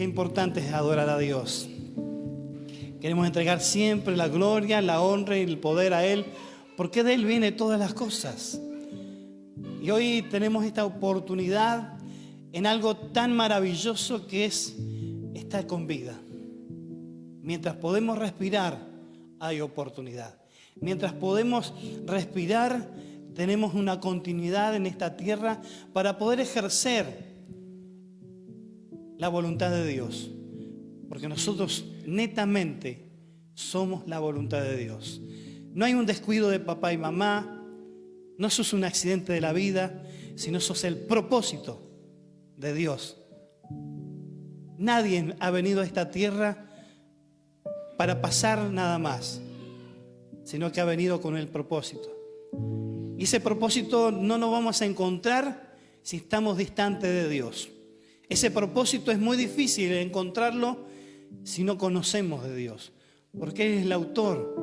Qué importante es adorar a Dios. Queremos entregar siempre la gloria, la honra y el poder a Él, porque de Él vienen todas las cosas. Y hoy tenemos esta oportunidad en algo tan maravilloso que es estar con vida. Mientras podemos respirar, hay oportunidad. Mientras podemos respirar, tenemos una continuidad en esta tierra para poder ejercer la voluntad de Dios. Porque nosotros netamente somos la voluntad de Dios. No hay un descuido de papá y mamá, no sos un accidente de la vida, sino sos el propósito de Dios. Nadie ha venido a esta tierra para pasar nada más, sino que ha venido con el propósito. Y ese propósito no lo vamos a encontrar si estamos distantes de Dios. Ese propósito es muy difícil de encontrarlo si no conocemos de Dios. Porque Él es el autor,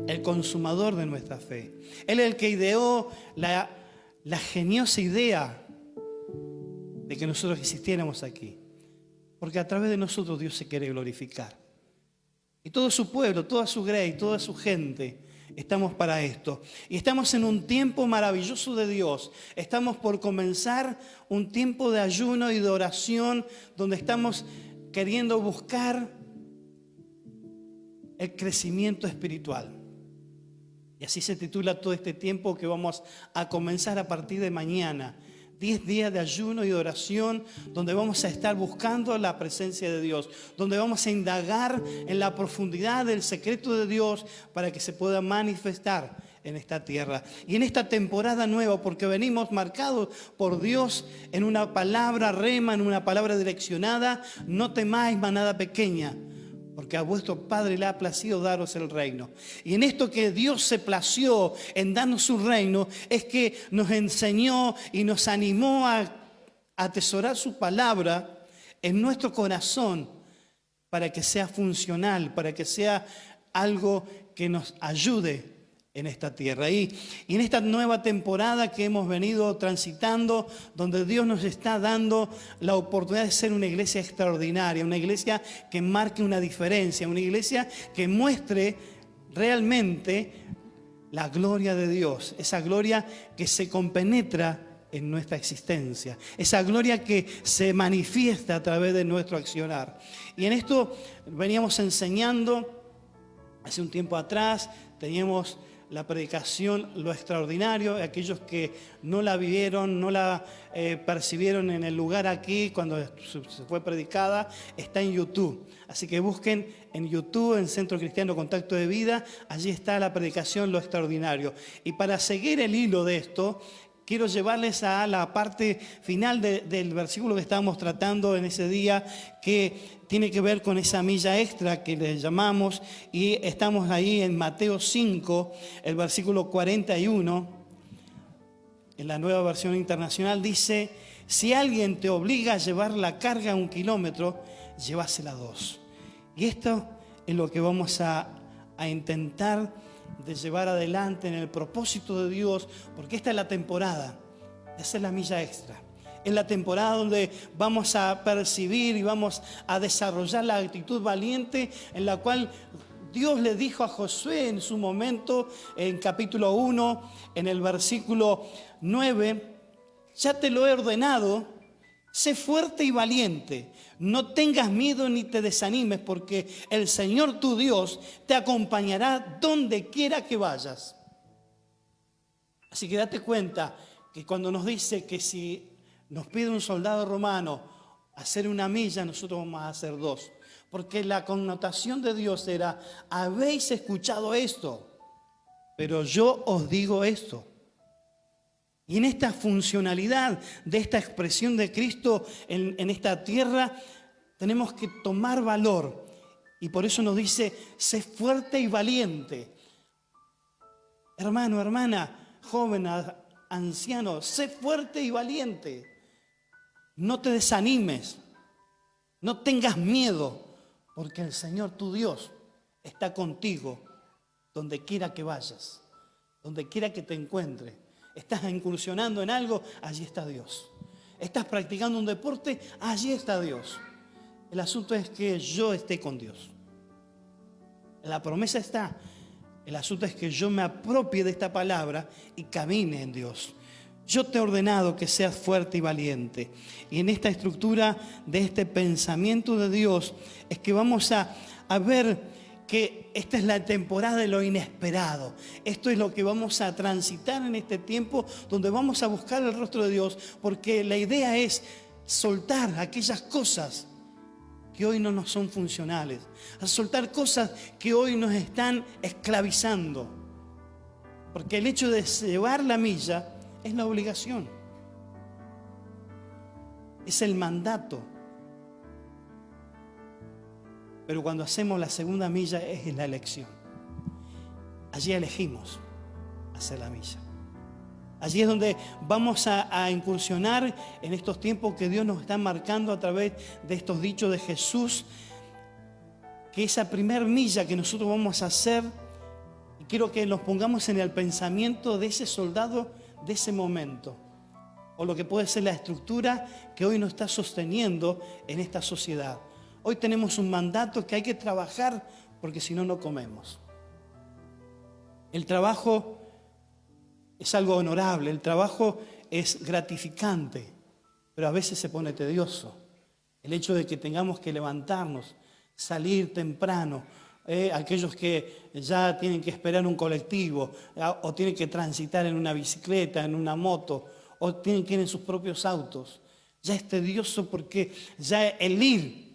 el consumador de nuestra fe. Él es el que ideó la geniosa idea de que nosotros existiéramos aquí. Porque a través de nosotros Dios se quiere glorificar. Y todo su pueblo, toda su grey, toda su gente, estamos para esto. Y estamos en un tiempo maravilloso de Dios. Estamos por comenzar un tiempo de ayuno y de oración donde estamos queriendo buscar el crecimiento espiritual. Y así se titula todo este tiempo que vamos a comenzar a partir de mañana. 10 días de ayuno y de oración donde vamos a estar buscando la presencia de Dios, donde vamos a indagar en la profundidad del secreto de Dios para que se pueda manifestar en esta tierra. Y en esta temporada nueva, porque venimos marcados por Dios en una palabra rema, en una palabra direccionada: no temáis, manada pequeña, porque a vuestro Padre le ha placido daros el reino. Y en esto que Dios se plació en darnos su reino, es que nos enseñó y nos animó a atesorar su palabra en nuestro corazón para que sea funcional, para que sea algo que nos ayude en esta tierra. Y en esta nueva temporada que hemos venido transitando, donde Dios nos está dando la oportunidad de ser una iglesia extraordinaria, una iglesia que marque una diferencia, una iglesia que muestre realmente la gloria de Dios, esa gloria que se compenetra en nuestra existencia, esa gloria que se manifiesta a través de nuestro accionar. Y en esto veníamos enseñando hace un tiempo atrás, teníamos la predicación Lo Extraordinario. Aquellos que no la vivieron, no la percibieron en el lugar aquí cuando se fue predicada, está en YouTube. Así que busquen en YouTube, en Centro Cristiano Contacto de Vida, allí está la predicación Lo Extraordinario. Y para seguir el hilo de esto, quiero llevarles a la parte final del versículo que estábamos tratando en ese día, que tiene que ver con esa milla extra que le llamamos, y estamos ahí en Mateo 5, el versículo 41, en la Nueva Versión Internacional, dice: si alguien te obliga a llevar la carga 1 kilómetro, llévasela 2. Y esto es lo que vamos a intentar de llevar adelante en el propósito de Dios, porque esta es la temporada de hacer la milla extra. Es la temporada donde vamos a percibir y vamos a desarrollar la actitud valiente en la cual Dios le dijo a Josué en su momento, en capítulo 1, en el versículo 9: ya te lo he ordenado, sé fuerte y valiente, no tengas miedo ni te desanimes, porque el Señor tu Dios te acompañará donde quiera que vayas. Así que date cuenta que cuando nos dice que si nos pide un soldado romano hacer 1 milla, nosotros vamos a hacer 2. Porque la connotación de Dios era: habéis escuchado esto, pero yo os digo esto. Y en esta funcionalidad de esta expresión de Cristo en esta tierra, tenemos que tomar valor. Y por eso nos dice: sé fuerte y valiente. Hermano, hermana, joven, anciano, sé fuerte y valiente. No te desanimes, no tengas miedo, porque el Señor tu Dios está contigo donde quiera que vayas, donde quiera que te encuentres. Estás incursionando en algo, allí está Dios. Estás practicando un deporte, allí está Dios. El asunto es que yo esté con Dios. La promesa está. El asunto es que yo me apropie de esta palabra y camine en Dios. Yo te he ordenado que seas fuerte y valiente. Y en esta estructura de este pensamiento de Dios es que vamos a ver que esta es la temporada de lo inesperado. Esto es lo que vamos a transitar en este tiempo donde vamos a buscar el rostro de Dios, porque la idea es soltar aquellas cosas que hoy no nos son funcionales, a soltar cosas que hoy nos están esclavizando. Porque el hecho de llevar la milla es la obligación, es el mandato. Pero cuando hacemos la segunda milla es la elección. Allí elegimos hacer la milla. Allí es donde vamos a incursionar en estos tiempos que Dios nos está marcando a través de estos dichos de Jesús, que esa primer milla que nosotros vamos a hacer, y quiero que nos pongamos en el pensamiento de ese soldado de ese momento, o lo que puede ser la estructura que hoy nos está sosteniendo en esta sociedad. Hoy tenemos un mandato que hay que trabajar porque si no, no comemos. El trabajo es algo honorable, el trabajo es gratificante, pero a veces se pone tedioso. El hecho de que tengamos que levantarnos, salir temprano, aquellos que ya tienen que esperar un colectivo o tienen que transitar en una bicicleta, en una moto, o tienen que ir en sus propios autos. Ya es tedioso porque ya el ir,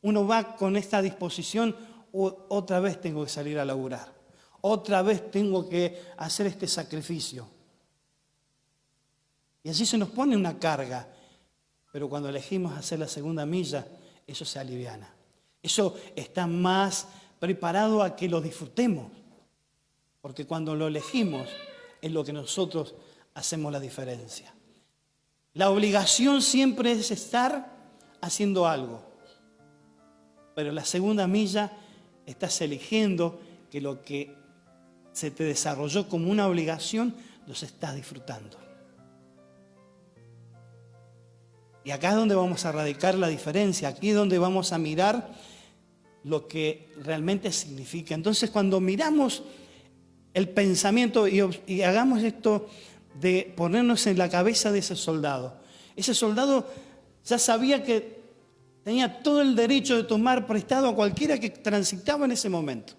uno va con esta disposición, otra vez tengo que salir a laburar, otra vez tengo que hacer este sacrificio. Y así se nos pone una carga, pero cuando elegimos hacer la segunda milla, eso se aliviana. Eso está más preparado a que lo disfrutemos, porque cuando lo elegimos es lo que nosotros hacemos la diferencia. La obligación siempre es estar haciendo algo, pero la segunda milla estás eligiendo que lo que se te desarrolló como una obligación los estás disfrutando. Y acá es donde vamos a radicar la diferencia, aquí es donde vamos a mirar lo que realmente significa. Entonces, cuando miramos el pensamiento y hagamos esto de ponernos en la cabeza de ese soldado ya sabía que tenía todo el derecho de tomar prestado a cualquiera que transitaba en ese momento.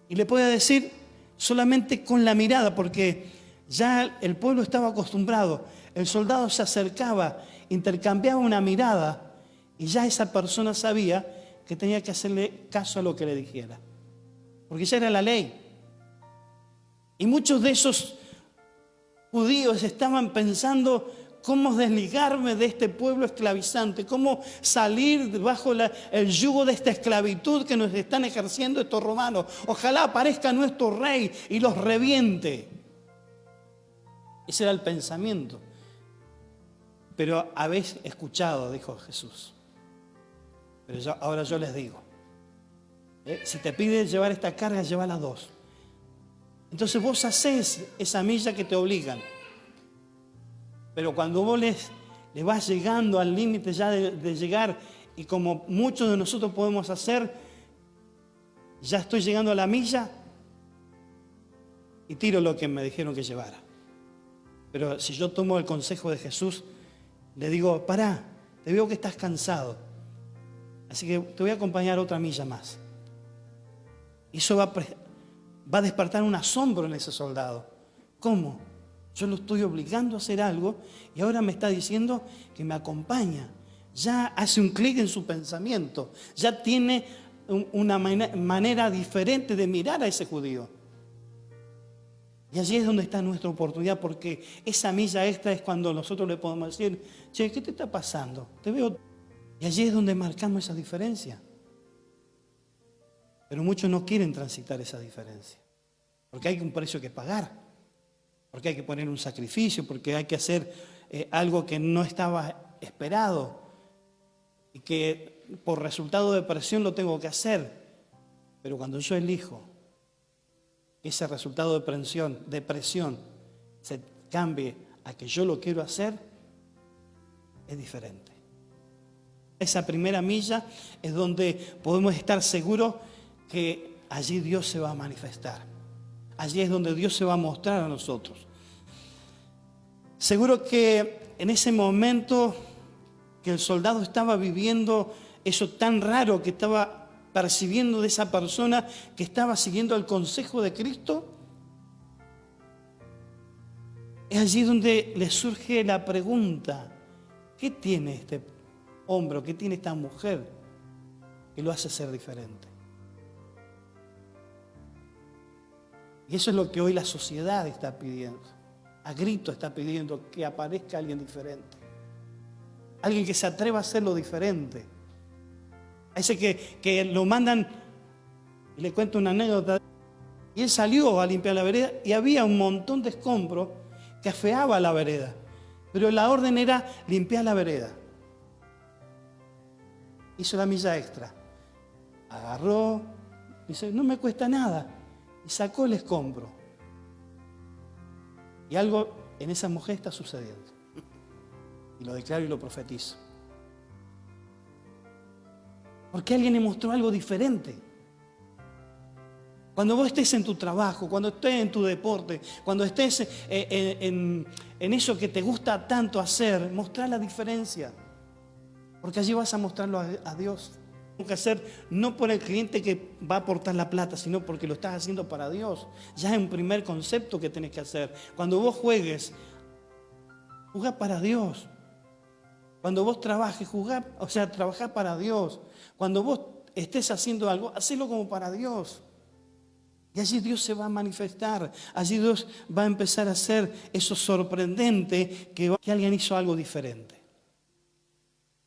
Y le puede decir solamente con la mirada, porque ya el pueblo estaba acostumbrado. El soldado se acercaba, intercambiaba una mirada y ya esa persona sabía que tenía que hacerle caso a lo que le dijera, porque ya era la ley. Y muchos de esos judíos estaban pensando cómo desligarme de este pueblo esclavizante, cómo salir bajo el yugo de esta esclavitud que nos están ejerciendo estos romanos. Ojalá aparezca nuestro rey y los reviente. Ese era el pensamiento. Pero habéis escuchado, dijo Jesús. Pero ahora yo les digo, si te pide llevar esta carga, llévala 2. Entonces vos hacés esa milla que te obligan. Pero cuando vos le vas llegando al límite ya de llegar, y como muchos de nosotros podemos hacer, ya estoy llegando a la milla y tiro lo que me dijeron que llevara. Pero si yo tomo el consejo de Jesús, le digo, pará, te veo que estás cansado, así que te voy a acompañar otra milla más. Y eso va a despertar un asombro en ese soldado. ¿Cómo? Yo lo estoy obligando a hacer algo y ahora me está diciendo que me acompaña. Ya hace un clic en su pensamiento. Ya tiene una manera diferente de mirar a ese judío. Y allí es donde está nuestra oportunidad, porque esa milla extra es cuando nosotros le podemos decir, che, ¿qué te está pasando? Te veo. Y allí es donde marcamos esa diferencia. Pero muchos no quieren transitar esa diferencia, porque hay un precio que pagar. Porque hay que poner un sacrificio, porque hay que hacer algo que no estaba esperado y que por resultado de presión lo tengo que hacer. Pero cuando yo elijo que ese resultado de presión se cambie a que yo lo quiero hacer, es diferente. Esa primera milla es donde podemos estar seguros que allí Dios se va a manifestar. Allí es donde Dios se va a mostrar a nosotros. Seguro que en ese momento que el soldado estaba viviendo eso tan raro que estaba percibiendo de esa persona que estaba siguiendo el consejo de Cristo, es allí donde le surge la pregunta: ¿qué tiene este hombre, qué tiene esta mujer que lo hace ser diferente? Y eso es lo que hoy la sociedad está pidiendo. A grito está pidiendo que aparezca alguien diferente. Alguien que se atreva a hacerlo diferente. A ese que lo mandan, y le cuento una anécdota, y él salió a limpiar la vereda y había un montón de escombros que afeaba la vereda. Pero la orden era limpiar la vereda. Hizo la milla extra. Agarró, dice, no me cuesta nada. Y sacó el escombro. Y algo en esa mujer está sucediendo. Y lo declaro y lo profetizo. Porque alguien le mostró algo diferente. Cuando vos estés en tu trabajo, cuando estés en tu deporte, cuando estés en eso que te gusta tanto hacer, mostrá la diferencia. Porque allí vas a mostrarlo a Dios. Tengo que hacer no por el cliente que va a aportar la plata, sino porque lo estás haciendo para Dios. Ya es un primer concepto que tenés que hacer. Cuando vos juegues, jugá para Dios. Cuando vos trabajes, trabajá para Dios. Cuando vos estés haciendo algo, hacelo como para Dios. Y allí Dios se va a manifestar. Allí Dios va a empezar a hacer eso sorprendente que alguien hizo algo diferente.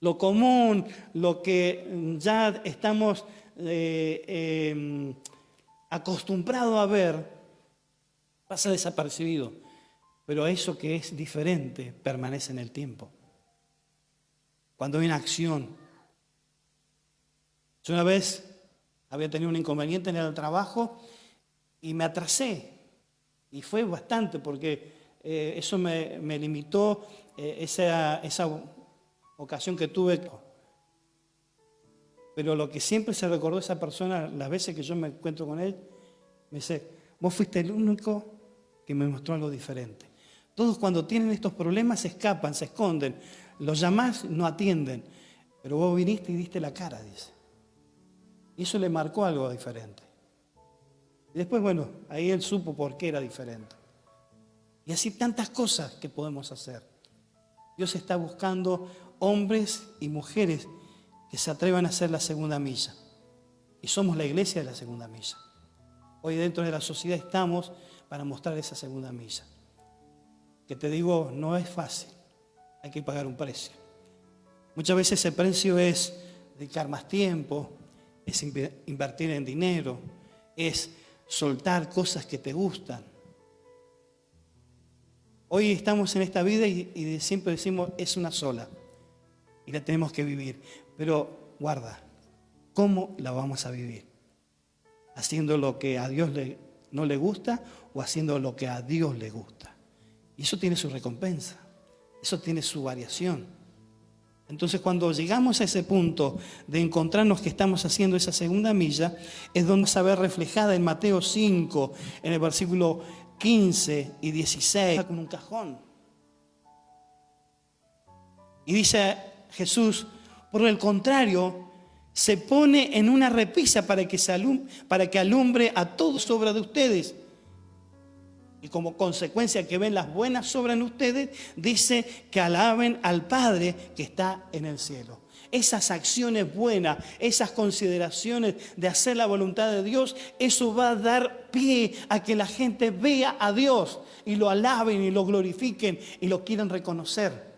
Lo común, lo que ya estamos acostumbrados a ver, pasa desapercibido. Pero eso que es diferente permanece en el tiempo. Cuando hay una acción. Yo una vez había tenido un inconveniente en el trabajo y me atrasé. Y fue bastante porque eso me limitó esa ocasión que tuve. Pero lo que siempre se recordó esa persona, las veces que yo me encuentro con él, me dice, vos fuiste el único que me mostró algo diferente. Todos cuando tienen estos problemas se escapan, se esconden. Los llamás, no atienden. Pero vos viniste y diste la cara, dice. Y eso le marcó algo diferente. Y después, bueno, ahí él supo por qué era diferente. Y así tantas cosas que podemos hacer. Dios está buscando hombres y mujeres que se atrevan a hacer la segunda milla. Y somos la iglesia de la segunda milla. Hoy dentro de la sociedad estamos para mostrar esa segunda milla. Que te digo, no es fácil. Hay que pagar un precio. Muchas veces ese precio es dedicar más tiempo, es invertir en dinero, es soltar cosas que te gustan. Hoy estamos en esta vida y siempre decimos es una sola y la tenemos que vivir. Pero guarda, ¿cómo la vamos a vivir? ¿Haciendo lo que a Dios no le gusta o haciendo lo que a Dios le gusta? Y eso tiene su recompensa, eso tiene su variación. Entonces cuando llegamos a ese punto de encontrarnos que estamos haciendo esa segunda milla, es donde se ve reflejada en Mateo 5, en el versículo 15 y 16, con un cajón. Y dice Jesús, por el contrario, se pone en una repisa para que alumbre a todos obras de ustedes. Y como consecuencia que ven las buenas obras en ustedes, dice que alaben al Padre que está en el cielo. Esas acciones buenas, esas consideraciones de hacer la voluntad de Dios, eso va a dar pie a que la gente vea a Dios y lo alaben y lo glorifiquen y lo quieran reconocer.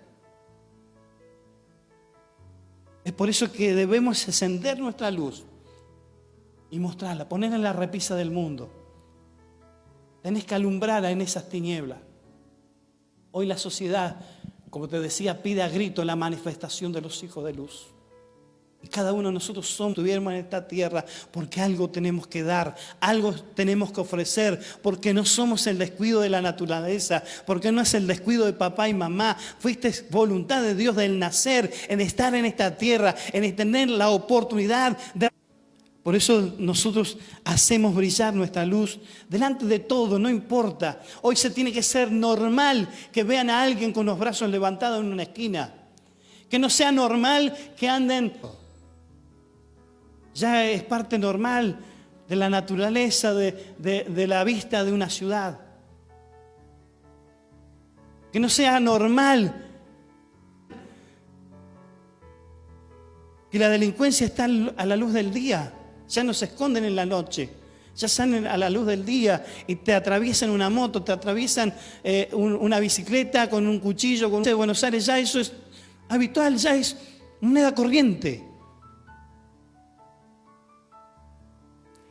Es por eso que debemos encender nuestra luz y mostrarla, ponerla en la repisa del mundo. Tenés que alumbrar en esas tinieblas. Hoy la sociedad, como te decía, pide a grito la manifestación de los hijos de luz. Y cada uno de nosotros estuviéramos en esta tierra porque algo tenemos que dar, algo tenemos que ofrecer, porque no somos el descuido de la naturaleza, porque no es el descuido de papá y mamá. Fuiste voluntad de Dios del nacer, en estar en esta tierra, en tener la oportunidad de... Por eso nosotros hacemos brillar nuestra luz delante de todo, no importa. Hoy se tiene que ser normal que vean a alguien con los brazos levantados en una esquina. Que no sea normal que anden... Ya es parte normal de la naturaleza, de la vista de una ciudad. Que no sea normal que la delincuencia está a la luz del día. Ya no se esconden en la noche. Ya salen a la luz del día y te atraviesan una moto, te atraviesan una bicicleta con un cuchillo. De Buenos Aires ya eso es habitual, ya es moneda corriente.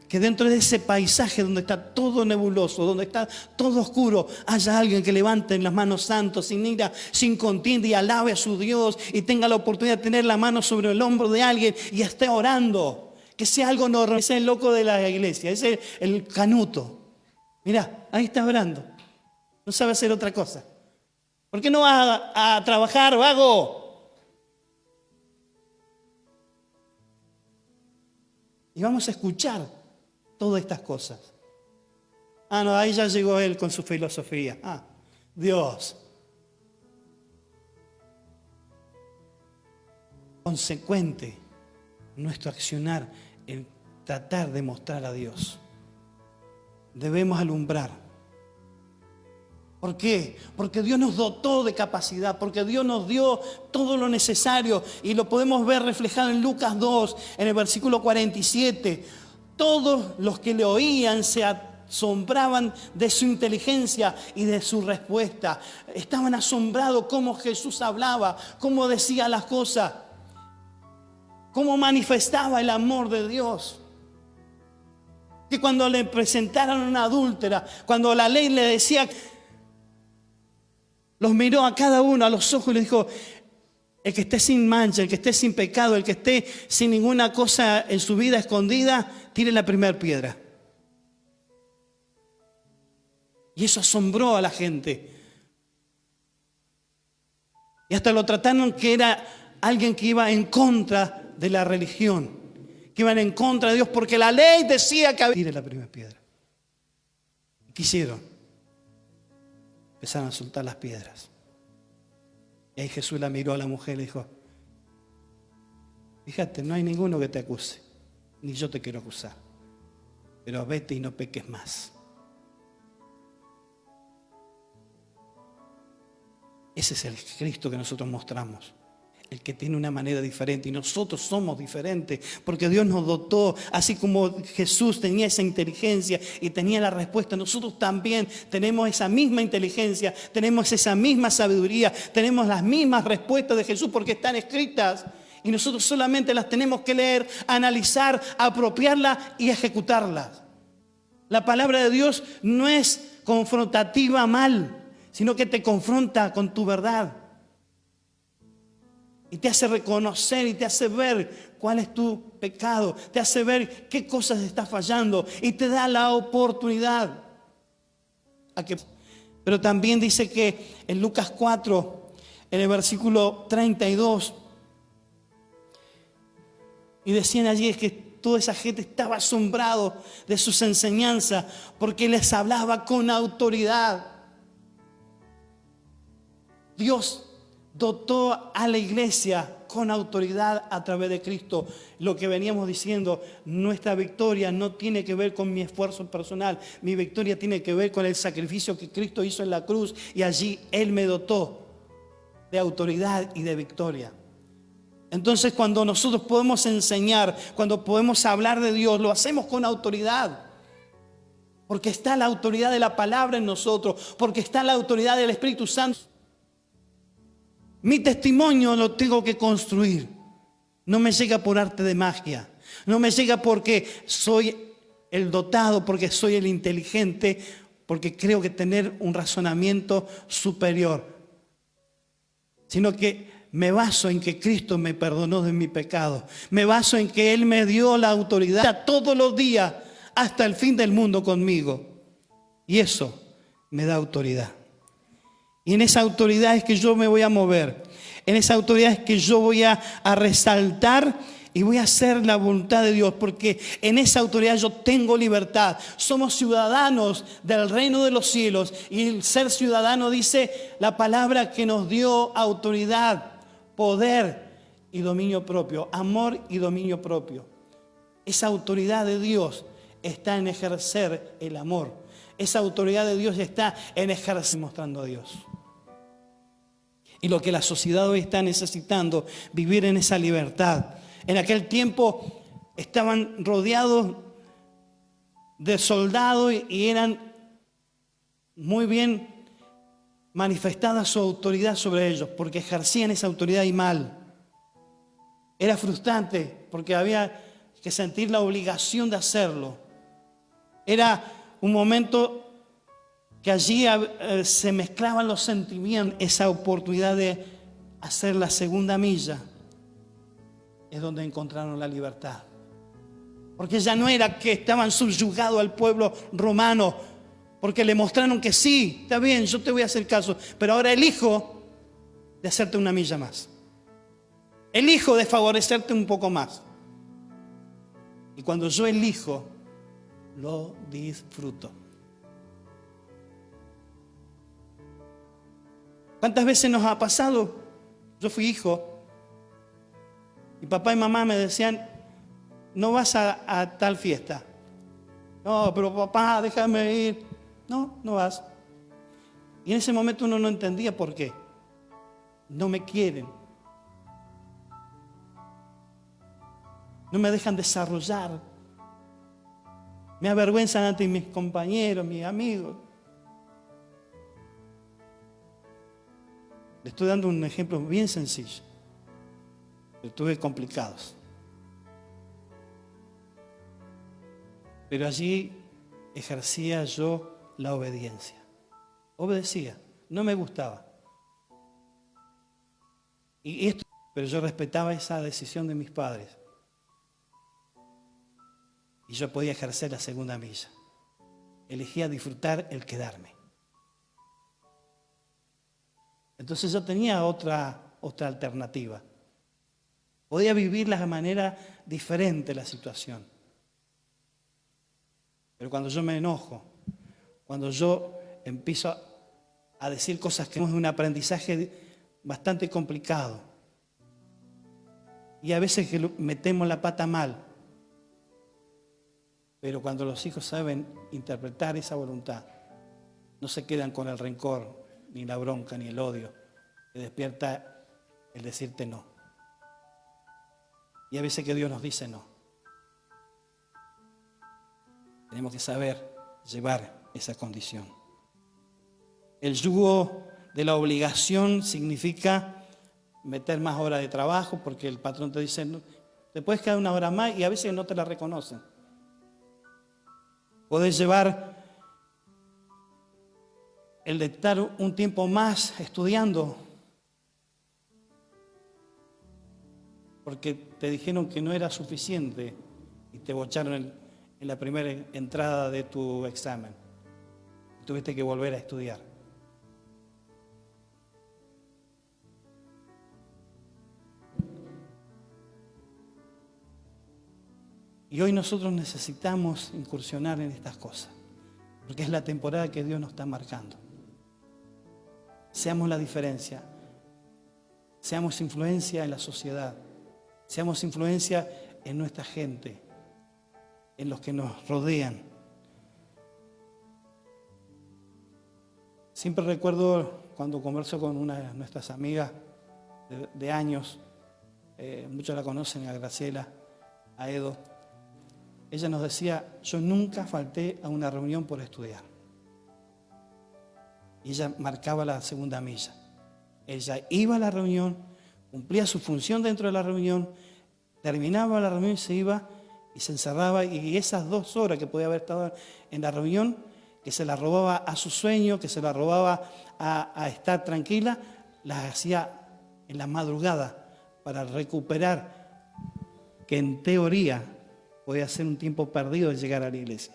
Que dentro de ese paisaje donde está todo nebuloso, donde está todo oscuro, haya alguien que levante las manos santas, sin ira, sin contienda, y alabe a su Dios y tenga la oportunidad de tener la mano sobre el hombro de alguien y esté orando. Que sea algo normal. Ese es el loco de la iglesia, ese es el canuto. Mirá, ahí está orando. No sabe hacer otra cosa. ¿Por qué no vas a trabajar, vago? Y vamos a escuchar todas estas cosas. Ah, no, ahí ya llegó él con su filosofía. Ah, Dios. Consecuente nuestro accionar en tratar de mostrar a Dios. Debemos alumbrar. ¿Por qué? Porque Dios nos dotó de capacidad, porque Dios nos dio todo lo necesario y lo podemos ver reflejado en Lucas 2, en el versículo 47. Todos los que le oían se asombraban de su inteligencia y de su respuesta. Estaban asombrados cómo Jesús hablaba, cómo decía las cosas, cómo manifestaba el amor de Dios. Que cuando le presentaron a una adúltera, cuando la ley le decía, los miró a cada uno a los ojos y le dijo: el que esté sin mancha, el que esté sin pecado, el que esté sin ninguna cosa en su vida escondida, tire la primera piedra. Y eso asombró a la gente. Y hasta lo trataron que era alguien que iba en contra de la religión, que iban en contra de Dios, porque la ley decía que había... Tire la primera piedra. ¿Qué hicieron? Empezaron a soltar las piedras. Y ahí Jesús la miró a la mujer y le dijo: fíjate, no hay ninguno que te acuse, ni yo te quiero acusar, pero vete y no peques más. Ese es el Cristo que nosotros mostramos, el que tiene una manera diferente, y nosotros somos diferentes porque Dios nos dotó. Así como Jesús tenía esa inteligencia y tenía la respuesta, nosotros también tenemos esa misma inteligencia, tenemos esa misma sabiduría, tenemos las mismas respuestas de Jesús porque están escritas y nosotros solamente las tenemos que leer, analizar, apropiarlas y ejecutarlas. La palabra de Dios no es confrontativa mal, sino que te confronta con tu verdad. Y te hace reconocer y te hace ver cuál es tu pecado. Te hace ver qué cosas estás fallando. Y te da la oportunidad. Pero también dice que en Lucas 4, en el versículo 32, y decían allí es que toda esa gente estaba asombrado de sus enseñanzas porque les hablaba con autoridad. Dios dotó a la iglesia con autoridad a través de Cristo. Lo que veníamos diciendo, nuestra victoria no tiene que ver con mi esfuerzo personal. Mi victoria tiene que ver con el sacrificio que Cristo hizo en la cruz, y allí Él me dotó de autoridad y de victoria. Entonces, cuando nosotros podemos enseñar, cuando podemos hablar de Dios, lo hacemos con autoridad. Porque está la autoridad de la palabra en nosotros, porque está la autoridad del Espíritu Santo. Mi testimonio lo tengo que construir. No me llega por arte de magia. No me llega porque soy el dotado, porque soy el inteligente, porque creo que tener un razonamiento superior. Sino que me baso en que Cristo me perdonó de mi pecado. Me baso en que Él me dio la autoridad todos los días hasta el fin del mundo conmigo. Y eso me da autoridad. Y en esa autoridad es que yo me voy a mover. En esa autoridad es que yo voy a resaltar y voy a hacer la voluntad de Dios, porque en esa autoridad yo tengo libertad. Somos ciudadanos del reino de los cielos, y el ser ciudadano dice la palabra que nos dio autoridad, poder y dominio propio, amor y dominio propio. Esa autoridad de Dios está en ejercer el amor. Esa autoridad de Dios está en ejercer mostrando a Dios. Y lo que la sociedad hoy está necesitando, vivir en esa libertad. En aquel tiempo estaban rodeados de soldados y eran muy bien manifestada su autoridad sobre ellos, porque ejercían esa autoridad y mal. Era frustrante porque había que sentir la obligación de hacerlo. Era un momento que allí se mezclaban los sentimientos, esa oportunidad de hacer la segunda milla. Es donde encontraron la libertad. Porque ya no era que estaban subyugados al pueblo romano, porque le mostraron que sí, está bien, yo te voy a hacer caso, pero ahora elijo de hacerte una milla más. Elijo de favorecerte un poco más. Y cuando yo elijo, lo disfruto. ¿Cuántas veces nos ha pasado? Yo fui hijo. Mi papá y mamá me decían, no vas a tal fiesta. No, pero papá, déjame ir. No, no vas. Y en ese momento uno no entendía por qué. No me quieren. No me dejan desarrollar. Me avergüenzan ante mis compañeros, mis amigos. Le estoy dando un ejemplo bien sencillo. Estuve complicados. Pero allí ejercía yo la obediencia. Obedecía. No me gustaba. Pero yo respetaba esa decisión de mis padres. Y yo podía ejercer la segunda milla. Elegía disfrutar el quedarme. Entonces yo tenía otra alternativa. Podía vivirla de manera diferente la situación. Pero cuando yo me enojo, cuando yo empiezo a decir cosas que es un aprendizaje bastante complicado, y a veces que metemos la pata mal, pero cuando los hijos saben interpretar esa voluntad, no se quedan con el rencor, ni la bronca, ni el odio, que despierta el decirte no. Y a veces que Dios nos dice no. Tenemos que saber llevar esa condición. El yugo de la obligación significa meter más horas de trabajo, porque el patrón te dice, no, te puedes quedar una hora más y a veces no te la reconocen. Podés llevar el de estar un tiempo más estudiando, porque te dijeron que no era suficiente y te bocharon en la primera entrada de tu examen. Tuviste que volver a estudiar. Y hoy nosotros necesitamos incursionar en estas cosas, porque es la temporada que Dios nos está marcando. Seamos la diferencia, seamos influencia en la sociedad, seamos influencia en nuestra gente, en los que nos rodean. Siempre recuerdo cuando converso con una de nuestras amigas de años, muchos la conocen, a Graciela, a Edo. Ella nos decía, yo nunca falté a una reunión por estudiar. Y ella marcaba la segunda milla. Ella iba a la reunión, cumplía su función dentro de la reunión, terminaba la reunión y se iba y se encerraba. Y esas 2 horas que podía haber estado en la reunión, que se la robaba a su sueño, que se la robaba a estar tranquila, las hacía en la madrugada para recuperar, que en teoría puede ser un tiempo perdido de llegar a la iglesia.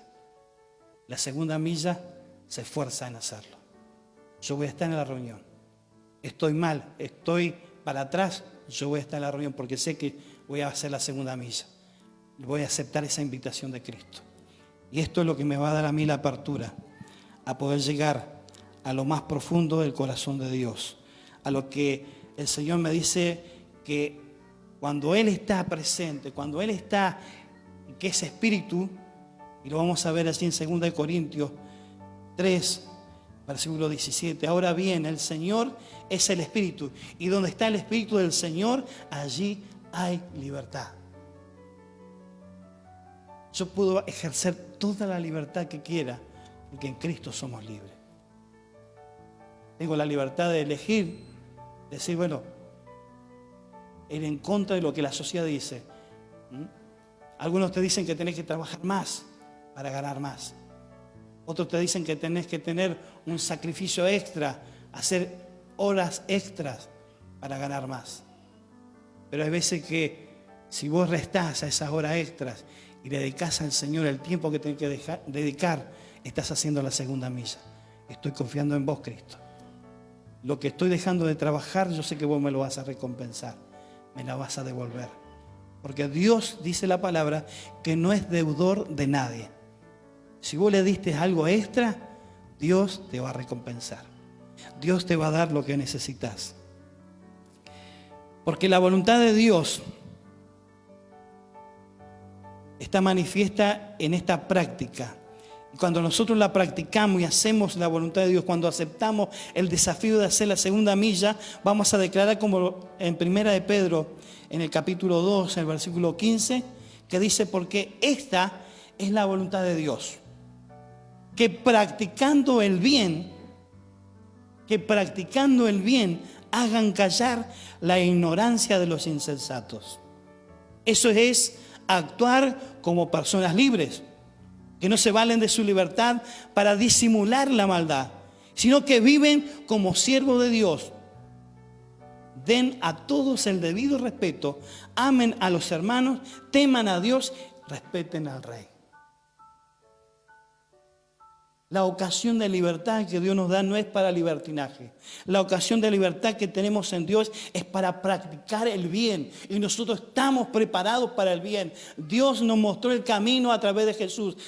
La segunda milla se esfuerza en hacerlo. Yo voy a estar en la reunión. Estoy mal, estoy para atrás, yo voy a estar en la reunión porque sé que voy a hacer la segunda milla. Voy a aceptar esa invitación de Cristo. Y esto es lo que me va a dar a mí la apertura a poder llegar a lo más profundo del corazón de Dios. A lo que el Señor me dice que cuando Él está presente, cuando Él está, que es espíritu, y lo vamos a ver así en 2 Corintios 3, versículo 17. Ahora bien, el Señor es el espíritu, y donde está el espíritu del Señor, allí hay libertad. Yo puedo ejercer toda la libertad que quiera, porque en Cristo somos libres. Tengo la libertad de elegir, decir, bueno, ir en contra de lo que la sociedad dice. Algunos te dicen que tenés que trabajar más para ganar más. Otros te dicen que tenés que tener un sacrificio extra, hacer horas extras para ganar más. Pero hay veces que si vos restás a esas horas extras y le dedicás al Señor el tiempo que tenés que dedicar, estás haciendo la segunda milla. Estoy confiando en vos, Cristo. Lo que estoy dejando de trabajar, yo sé que vos me lo vas a recompensar, me la vas a devolver. Porque Dios, dice la palabra, que no es deudor de nadie. Si vos le diste algo extra, Dios te va a recompensar. Dios te va a dar lo que necesitas. Porque la voluntad de Dios está manifiesta en esta práctica. Y cuando nosotros la practicamos y hacemos la voluntad de Dios, cuando aceptamos el desafío de hacer la segunda milla, vamos a declarar como en Primera de Pedro, en el capítulo 2, en el versículo 15, que dice, porque esta es la voluntad de Dios, que practicando el bien, hagan callar la ignorancia de los insensatos. Eso es actuar como personas libres, que no se valen de su libertad para disimular la maldad, sino que viven como siervos de Dios. Den a todos el debido respeto, amen a los hermanos, teman a Dios, respeten al Rey. La ocasión de libertad que Dios nos da no es para libertinaje. La ocasión de libertad que tenemos en Dios es para practicar el bien. Y nosotros estamos preparados para el bien. Dios nos mostró el camino a través de Jesús,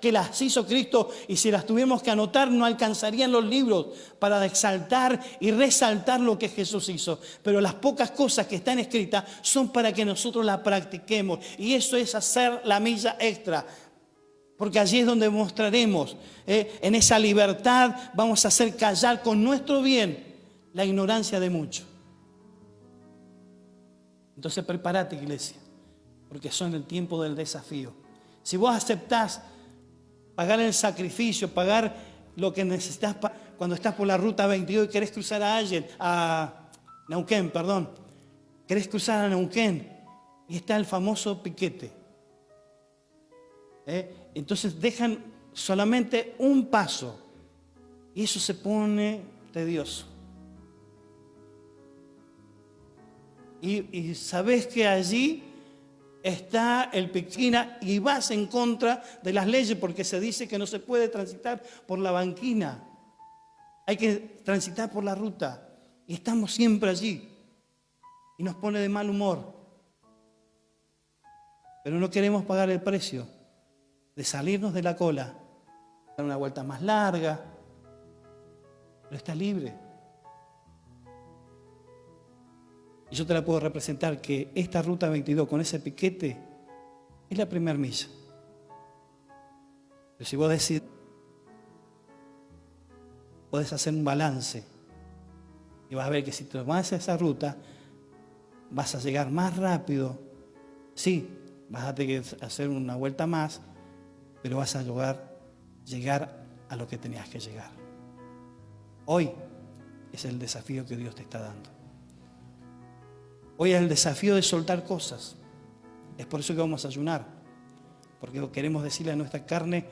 que las hizo Cristo, y si las tuviéramos que anotar no alcanzarían los libros para exaltar y resaltar lo que Jesús hizo. Pero las pocas cosas que están escritas son para que nosotros las practiquemos. Y eso es hacer la milla extra. Porque allí es donde mostraremos, en esa libertad vamos a hacer callar con nuestro bien la ignorancia de muchos. Entonces prepárate, iglesia, porque son el tiempo del desafío. Si vos aceptás pagar el sacrificio, pagar lo que necesitas cuando estás por la ruta 22 y querés cruzar a Neuquén, querés cruzar a Neuquén y está el famoso piquete. Entonces dejan solamente un paso y eso se pone tedioso. Y sabes que allí está el piquina y vas en contra de las leyes porque se dice que no se puede transitar por la banquina. Hay que transitar por la ruta y estamos siempre allí y nos pone de mal humor. Pero no queremos pagar el precio de salirnos de la cola, dar una vuelta más larga, pero está libre. Y yo te la puedo representar que esta ruta 22 con ese piquete es la primera milla. Pero si vos decís, podés hacer un balance y vas a ver que si tomás esa ruta vas a llegar más rápido. Sí, vas a tener que hacer una vuelta más, pero vas a llegar a lo que tenías que llegar. Hoy es el desafío que Dios te está dando. Hoy es el desafío de soltar cosas. Es por eso que vamos a ayunar. Porque queremos decirle a nuestra carne,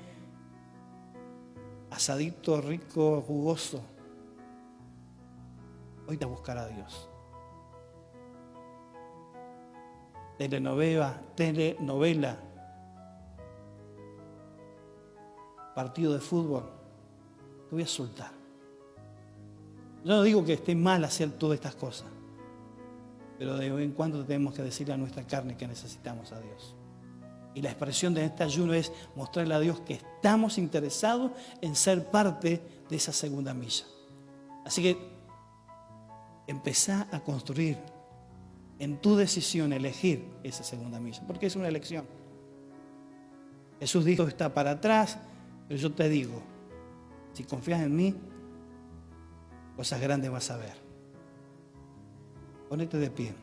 asadito, rico, jugoso, hoy te a buscar a Dios. telenovela, partido de fútbol, te voy a soltar. Yo no digo que esté mal hacer todas estas cosas, pero de vez en cuando tenemos que decirle a nuestra carne que necesitamos a Dios. Y la expresión de este ayuno es mostrarle a Dios que estamos interesados en ser parte de esa segunda milla. Así que empezá a construir en tu decisión elegir esa segunda milla, porque es una elección. Jesús dijo, está para atrás, pero yo te digo, si confías en mí, cosas grandes vas a ver. Ponete de pie.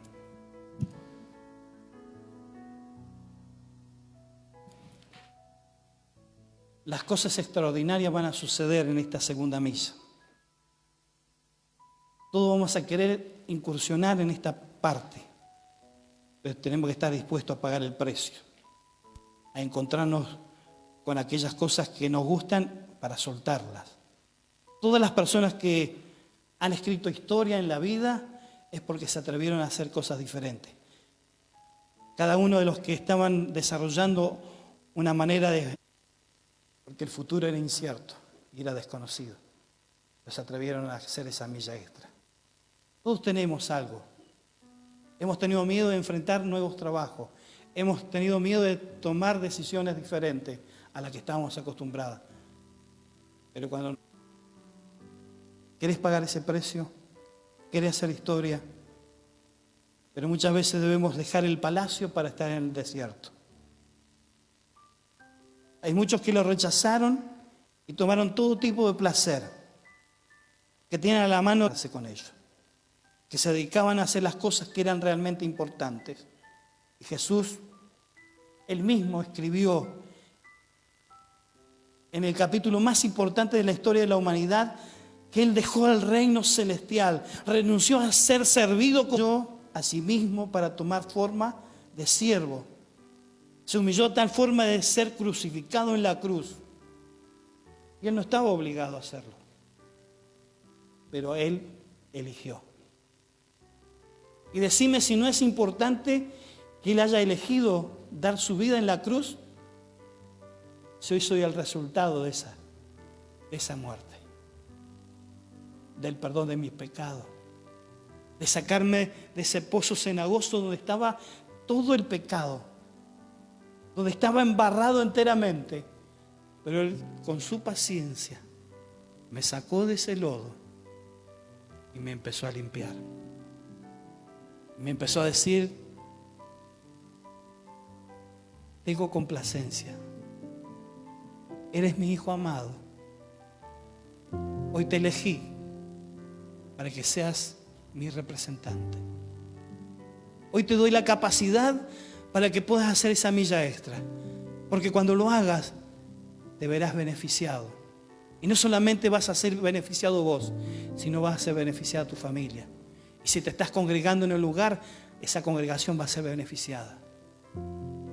Las cosas extraordinarias van a suceder en esta segunda milla. Todos vamos a querer incursionar en esta parte, pero tenemos que estar dispuestos a pagar el precio, a encontrarnos con aquellas cosas que nos gustan para soltarlas. Todas las personas que han escrito historia en la vida es porque se atrevieron a hacer cosas diferentes. Cada uno de los que estaban desarrollando una manera de... porque el futuro era incierto y era desconocido, se atrevieron a hacer esa milla extra. Todos tenemos algo. Hemos tenido miedo de enfrentar nuevos trabajos. Hemos tenido miedo de tomar decisiones diferentes a las que estábamos acostumbrados. Pero cuando querés pagar ese precio, querés hacer historia, pero muchas veces debemos dejar el palacio para estar en el desierto. Hay muchos que lo rechazaron y tomaron todo tipo de placer, que tienen a la mano con ellos, que se dedicaban a hacer las cosas que eran realmente importantes. Y Jesús, él mismo escribió en el capítulo más importante de la historia de la humanidad que él dejó el reino celestial, renunció a ser servido a sí mismo para tomar forma de siervo. Se humilló a tal forma de ser crucificado en la cruz. Y él no estaba obligado a hacerlo, pero él eligió. Y decime si no es importante que él haya elegido dar su vida en la cruz, si hoy soy el resultado de esa muerte, del perdón de mis pecados, de sacarme de ese pozo cenagoso donde estaba todo el pecado, donde estaba embarrado enteramente, pero él con su paciencia me sacó de ese lodo y me empezó a limpiar. Me empezó a decir, tengo complacencia, eres mi hijo amado, hoy te elegí para que seas mi representante. Hoy te doy la capacidad para que puedas hacer esa milla extra, porque cuando lo hagas te verás beneficiado. Y no solamente vas a ser beneficiado vos, sino vas a ser beneficiada tu familia. Y si te estás congregando en el lugar, esa congregación va a ser beneficiada.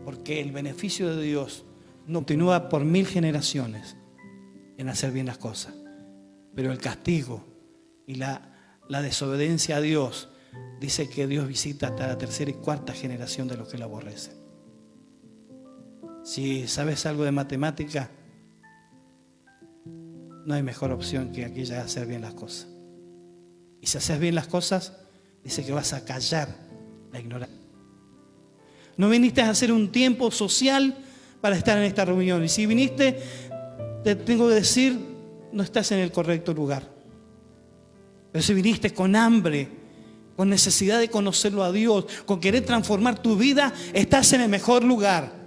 Porque el beneficio de Dios no continúa por 1000 generaciones en hacer bien las cosas. Pero el castigo y la desobediencia a Dios, dice que Dios visita hasta la 3ª y 4ª generación de los que lo aborrecen. Si sabes algo de matemática, no hay mejor opción que aquella de hacer bien las cosas. Y si haces bien las cosas, dice que vas a callar la ignorancia. No viniste a hacer un tiempo social para estar en esta reunión. Y si viniste, te tengo que decir, no estás en el correcto lugar. Pero si viniste con hambre, con necesidad de conocerlo a Dios, con querer transformar tu vida, estás en el mejor lugar.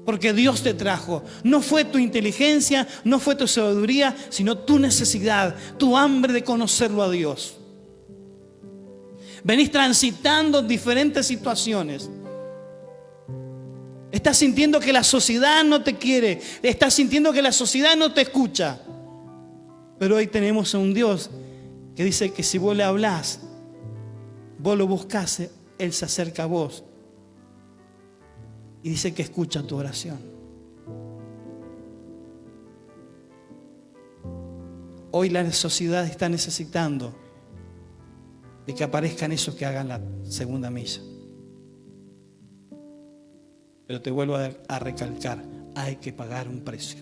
Porque Dios te trajo. No fue tu inteligencia, no fue tu sabiduría, sino tu necesidad, tu hambre de conocerlo a Dios. Venís transitando diferentes situaciones. Estás sintiendo que la sociedad no te quiere. Estás sintiendo que la sociedad no te escucha. Pero hoy tenemos a un Dios que dice que si vos le hablás, vos lo buscás, Él se acerca a vos. Y dice que escucha tu oración. Hoy la sociedad está necesitando de que aparezcan esos que hagan la segunda milla. Pero te vuelvo a recalcar, hay que pagar un precio.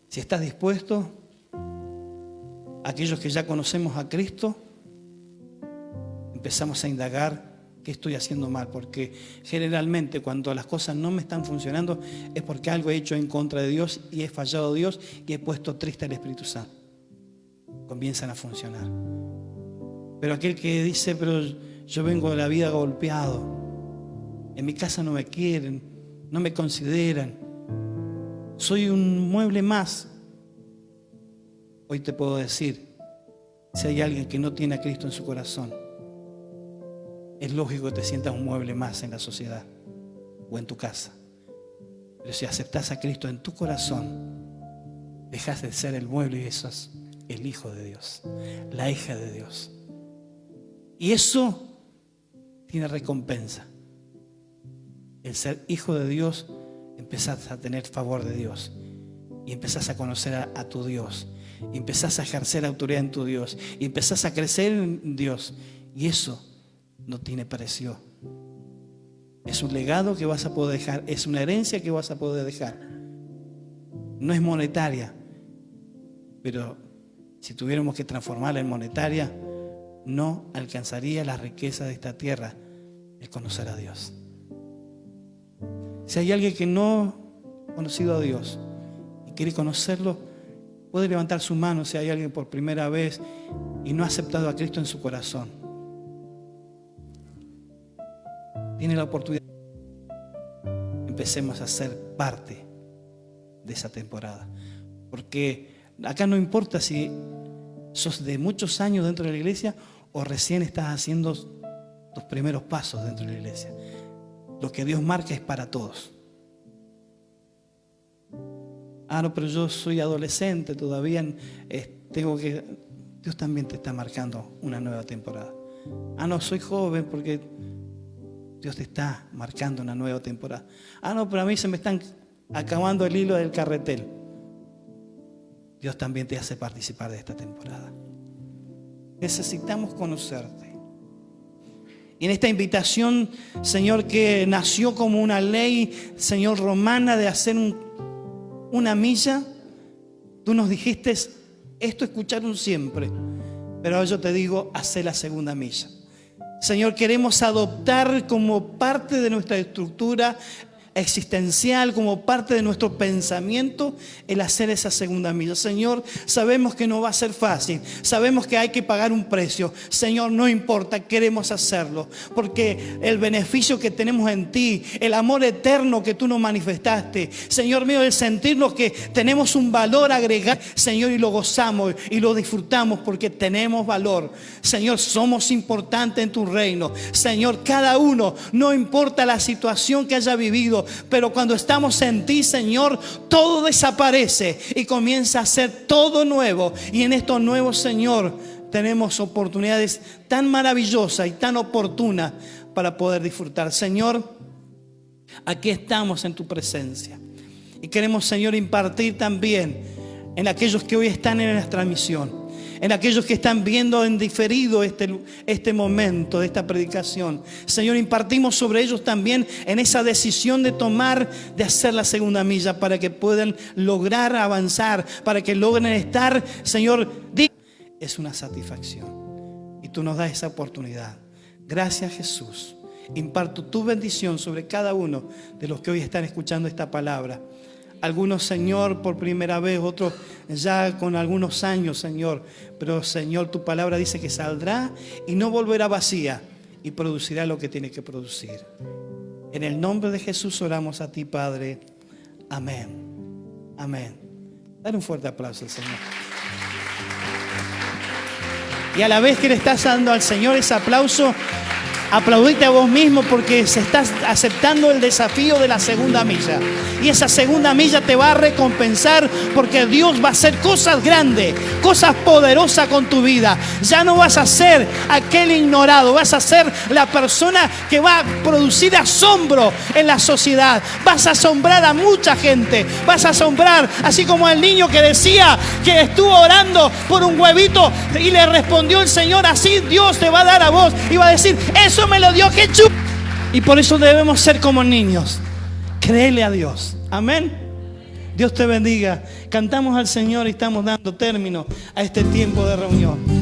Si estás dispuesto, aquellos que ya conocemos a Cristo, empezamos a indagar qué estoy haciendo mal, porque generalmente cuando las cosas no me están funcionando es porque algo he hecho en contra de Dios y he fallado a Dios y he puesto triste al Espíritu Santo. Comienzan a funcionar. Pero aquel que dice, pero yo vengo de la vida golpeado, en mi casa no me quieren, no me consideran, soy un mueble más. Hoy te puedo decir, si hay alguien que no tiene a Cristo en su corazón, es lógico que te sientas un mueble más en la sociedad o en tu casa. Pero si aceptas a Cristo en tu corazón, dejas de ser el mueble y sos el hijo de Dios, la hija de Dios. Y eso tiene recompensa. El ser hijo de Dios, empezás a tener favor de Dios. Y empezás a conocer a tu Dios. Y empezás a ejercer autoridad en tu Dios. Y empezás a crecer en Dios. Y eso no tiene precio. Es un legado que vas a poder dejar. Es una herencia que vas a poder dejar. No es monetaria. Pero si tuviéramos que transformarla en monetaria, no alcanzaría la riqueza de esta tierra el conocer a Dios. Si hay alguien que no ha conocido a Dios y quiere conocerlo, puede levantar su mano. Si hay alguien por primera vez y no ha aceptado a Cristo en su corazón, tiene la oportunidad. Empecemos a ser parte de esa temporada, porque acá no importa si sos de muchos años dentro de la iglesia o recién estás haciendo tus primeros pasos dentro de la iglesia. Lo que Dios marca es para todos. No, pero yo soy adolescente, todavía Dios también te está marcando una nueva temporada. No, soy joven, porque Dios te está marcando una nueva temporada. No, pero a mí se me están acabando el hilo del carretel. Dios también te hace participar de esta temporada. Necesitamos conocerte. Y en esta invitación, Señor, que nació como una ley, Señor, romana, de hacer una milla, tú nos dijiste, esto escucharon siempre, pero yo te digo, hacé la segunda milla. Señor, queremos adoptar como parte de nuestra estructura existencial, como parte de nuestro pensamiento, el hacer esa segunda milla. Señor, sabemos que no va a ser fácil, sabemos que hay que pagar un precio. Señor, no importa, queremos hacerlo, porque el beneficio que tenemos en ti, el amor eterno que tú nos manifestaste, Señor mío, el sentirnos que tenemos un valor agregado, Señor, y lo gozamos y lo disfrutamos porque tenemos valor. Señor, somos importantes en tu reino. Señor, cada uno, no importa la situación que haya vivido, pero cuando estamos en ti, Señor, todo desaparece y comienza a ser todo nuevo. Y en esto nuevo, Señor, tenemos oportunidades tan maravillosas y tan oportunas para poder disfrutar. Señor, aquí estamos en tu presencia y queremos, Señor, impartir también en aquellos que hoy están en la transmisión, en aquellos que están viendo en diferido este momento de esta predicación. Señor, impartimos sobre ellos también en esa decisión de tomar, de hacer la segunda milla, para que puedan lograr avanzar, para que logren estar, Señor, es una satisfacción. Y tú nos das esa oportunidad. Gracias, Jesús. Imparto tu bendición sobre cada uno de los que hoy están escuchando esta palabra. Algunos, Señor, por primera vez, otros ya con algunos años, Señor. Pero, Señor, tu palabra dice que saldrá y no volverá vacía y producirá lo que tiene que producir. En el nombre de Jesús oramos a ti, Padre. Amén. Amén. Dale un fuerte aplauso al Señor. Y a la vez que le estás dando al Señor ese aplauso, Aplaudite a vos mismo porque se estás aceptando el desafío de la segunda milla. Y esa segunda milla te va a recompensar porque Dios va a hacer cosas grandes, cosas poderosas con tu vida. Ya no vas a ser aquel ignorado, vas a ser la persona que va a producir asombro en la sociedad. Vas a asombrar a mucha gente. Vas a asombrar, así como el niño que decía que estuvo orando por un huevito y le respondió el Señor, así Dios te va a dar a vos. Y va a decir, eso me lo dio Jesús. Y por eso debemos ser como niños. Créele a Dios. Amén. Dios te bendiga. Cantamos al Señor y estamos dando término a este tiempo de reunión.